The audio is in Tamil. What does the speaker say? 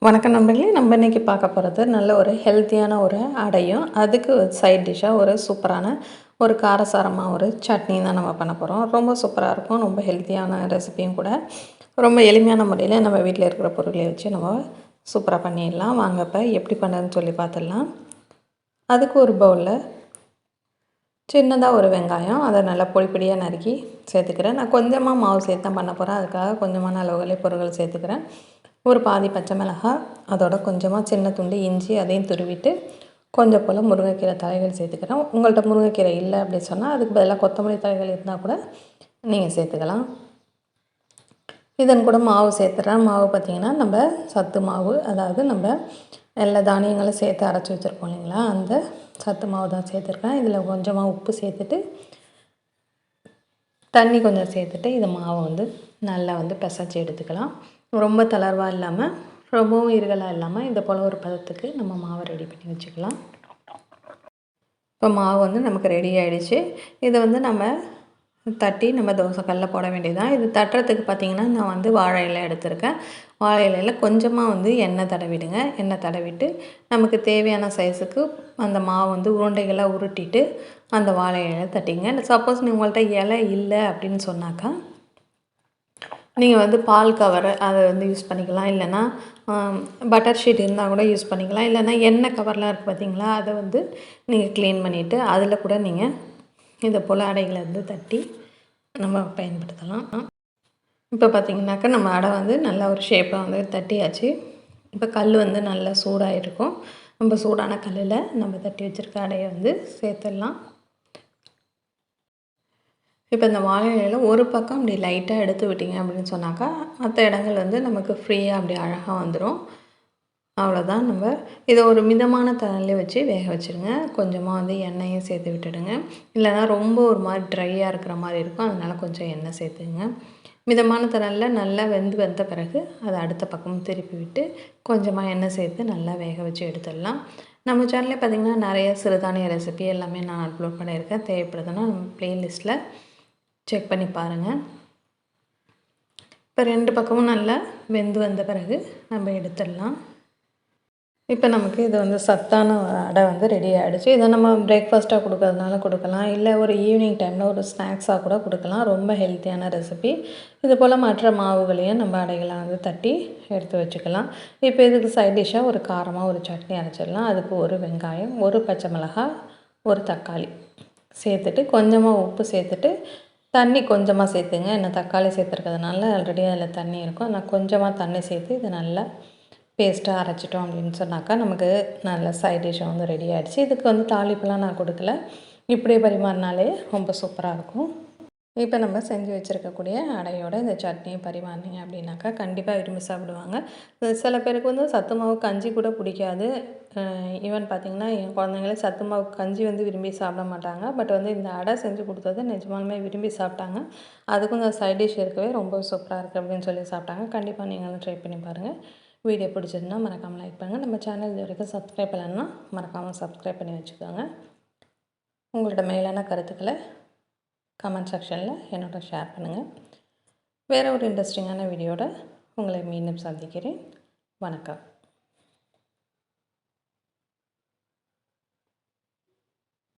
வணக்கம் நண்பர்களே, நம்ம இன்றைக்கி பார்க்க போகிறது நல்ல ஒரு ஹெல்த்தியான ஒரு அடையும், அதுக்கு சைட் டிஷ்ஷாக ஒரு சூப்பரான ஒரு காரசாரமாக ஒரு சட்னி தான் நம்ம பண்ண போகிறோம். ரொம்ப சூப்பராக இருக்கும், ரொம்ப ஹெல்த்தியான ரெசிபியும் கூட. ரொம்ப எளிமையான முறையில் நம்ம வீட்டில் இருக்கிற பொருட்களை வச்சு நம்ம சூப்பராக பண்ணிடலாம். வாங்க இப்போ எப்படி பண்ணுறதுன்னு சொல்லி பார்த்துடலாம். அதுக்கு ஒரு பவுலில் சின்னதாக ஒரு வெங்காயம், அதை நல்லா பொடியாக நறுக்கி சேர்த்துக்கிறேன். நான் கொஞ்சமாக மாவு சேர்த்து தான் பண்ண போகிறேன், அதுக்காக கொஞ்சமான அளவுகளே பொருட்கள் சேர்த்துக்கிறேன். ஒரு பாதி பச்சை மிளகாய், அதோட கொஞ்சமாக சின்ன துண்டு இஞ்சி, அதையும் துருவிட்டு கொஞ்சம் போல் முருங்கைக்கீரை தலைகள் சேர்த்துக்கிறேன். உங்கள்கிட்ட முருங்கைக்கீரை இல்லை அப்படின்னு சொன்னால் அதுக்கு பதிலாக கொத்தமல்லி தலைகள் இருந்தால் கூட நீங்கள் சேர்த்துக்கலாம். இதன் கூட மாவு சேர்த்துறேன். மாவு பார்த்திங்கன்னா நம்ம சத்து மாவு, அதாவது நம்ம எல்லா தானியங்களும் சேர்த்து அரைச்சி வச்சுருப்போம் இல்லைங்களா, அந்த சத்து மாவு தான் சேர்த்துருக்கேன். இதில் கொஞ்சமாக உப்பு சேர்த்துட்டு தண்ணி கொஞ்சம் சேர்த்துட்டு இதை மாவை வந்து நல்லா பிசைஞ்சு எடுத்துக்கலாம். ரொம்ப தளர்வாக இல்லாமல் ரொம்பவும் இருகலாக இல்லாமல் இந்த போல் ஒரு பதத்துக்கு நம்ம மாவை ரெடி பண்ணி வச்சுக்கலாம். இப்போ மாவு நமக்கு ரெடி ஆகிடுச்சு. இதை நம்ம தட்டி நம்ம தோசை கல்லில் போட வேண்டியதுதான். இது தட்டுறதுக்கு பார்த்திங்கன்னா நான் வாழை இலை எடுத்திருக்கேன். வாழை இலையில் கொஞ்சமாக எண்ணெய் தடவிடுங்க. எண்ணெய் தடவிட்டு நமக்கு தேவையான சைஸுக்கு அந்த மாவு உருண்டைகளாக உருட்டிட்டு அந்த வாழை இலையை தட்டிங்க. சப்போஸ் உங்கள்கிட்ட இலை இல்லை அப்படின்னு சொன்னாக்கா நீங்கள் பால் கவரை அதை யூஸ் பண்ணிக்கலாம். இல்லைன்னா பட்டர் ஷீட் இருந்தால் கூட யூஸ் பண்ணிக்கலாம். இல்லைன்னா எண்ணெய் கவர்லாம் இருக்குது பார்த்திங்களா, அதை நீங்கள் க்ளீன் பண்ணிவிட்டு அதில் கூட நீங்கள் இதை போல் அடைகளை தட்டி நம்ம பயன்படுத்தலாம். இப்போ பார்த்திங்கனாக்கா நம்ம அடை நல்லா ஒரு ஷேப்பாக தட்டியாச்சு. இப்போ கல் நல்லா சூடாக இருக்கும். நம்ம சூடான கல்லில் நம்ம தட்டி வச்சுருக்க அடையை சேர்த்துடலாம். இப்போ இந்த வாழை இலையில் ஒரு பக்கம் அப்படி லைட்டாக எடுத்து விட்டிங்க அப்படின்னு சொன்னாக்கா மற்ற இடங்கள் நமக்கு ஃப்ரீயாக அப்படி அழகாக வந்துடும். அவ்வளோதான். நம்ம இதை ஒரு மிதமான தண்ணியில் வச்சு வேக வச்சுருங்க. கொஞ்சமாக எண்ணெயும் சேர்த்து விட்டுடுங்க. இல்லைனா ரொம்ப ஒரு மாதிரி ட்ரையாக இருக்கிற மாதிரி இருக்கும், அதனால் கொஞ்சம் எண்ணெய் சேர்த்துங்க. மிதமான தண்ணியில் நல்லா வந்த பிறகு அதை அடுத்த பக்கம் திருப்பி விட்டு கொஞ்சமாக எண்ணெய் சேர்த்து நல்லா வேக வச்சு எடுத்துடலாம். நம்ம சேனல்லே பார்த்திங்கன்னா நிறைய சிறுதானிய ரெசிபி எல்லாமே நான் அப்லோட் பண்ணியிருக்கேன். தேவைப்படுதுன்னா நம்ம ப்ளேலிஸ்ட்டில் செக் பண்ணி பாருங்கள். இப்போ 2 பக்கமும் நல்லா வெந்து வந்த பிறகு நம்ம எடுத்துடலாம். இப்போ நமக்கு இது சத்தான அடை ரெடி ஆகிடுச்சு. இதை நம்ம பிரேக்ஃபாஸ்ட்டாக கொடுக்கறதுனால கொடுக்கலாம், இல்லை ஒரு ஈவினிங் டைமில் ஒரு ஸ்நாக்ஸாக கூட கொடுக்கலாம். ரொம்ப ஹெல்த்தியான ரெசிபி. இது போல் மற்ற மாவுகளையும் நம்ம அடைகளை தட்டி எடுத்து வச்சுக்கலாம். இப்போ இதுக்கு சைட் டிஷ்ஷாக ஒரு காரமாக ஒரு சட்னி அரைச்சிடலாம். அதுக்கு ஒரு வெங்காயம், ஒரு பச்சை மிளகாய், ஒரு தக்காளி சேர்த்துட்டு கொஞ்சமாக உப்பு சேர்த்துட்டு தண்ணி கொஞ்சமாக சேர்த்துங்க. ஏன்னா தக்காளி சேர்த்துருக்கிறதுனால ஆல்ரெடி அதில் தண்ணி இருக்கும். ஆனால் கொஞ்சமாக தண்ணி சேர்த்து இதை நல்லா பேஸ்ட்டாக அரைச்சிட்டோம் அப்படின்னு சொன்னாக்கா நமக்கு நல்ல சைட் டிஷ்ஷாக ரெடி ஆகிடுச்சு. இதுக்கு தாளிப்பெலாம் நான் கொடுக்கல, இப்படியே பரிமாறினாலே ரொம்ப சூப்பராக இருக்கும். இப்போ நம்ம செஞ்சு வச்சுருக்கக்கூடிய அடையோட இந்த சட்னியை பரிமாறினீங்க அப்படின்னாக்கா கண்டிப்பாக விரும்பி சாப்பிடுவாங்க. சில பேருக்கு சத்து மாவு கஞ்சி கூட பிடிக்காது. ஈவன் பார்த்திங்கன்னா என் குழந்தைங்களே சத்து மாவு கஞ்சி விரும்பி சாப்பிட மாட்டாங்க. பட் இந்த அடை செஞ்சு கொடுத்தது நிஜமாலுமே விரும்பி சாப்பிட்டாங்க. அதுக்கும் இந்த சைட் டிஷ் இருக்கவே ரொம்ப சூப்பராக இருக்குது அப்படின்னு சொல்லி சாப்பிட்டாங்க. கண்டிப்பாக நீங்களும் ட்ரை பண்ணி பாருங்கள். வீடியோ பிடிச்சதுன்னா மறக்காமல் லைக் பண்ணுங்கள். நம்ம சேனல் இது வரைக்கும் சப்ஸ்கிரைப் பண்ணலன்னா மறக்காமல் சப்ஸ்கிரைப் பண்ணி வச்சுக்கோங்க. உங்களோட மேலான கருத்துக்களை கமெண்ட் செக்ஷனில் என்னோட ஷேர் பண்ணுங்கள். வேறு ஒரு இன்ட்ரெஸ்டிங்கான வீடியோட உங்களை மீண்டும் சந்திக்கிறேன். வணக்கம்.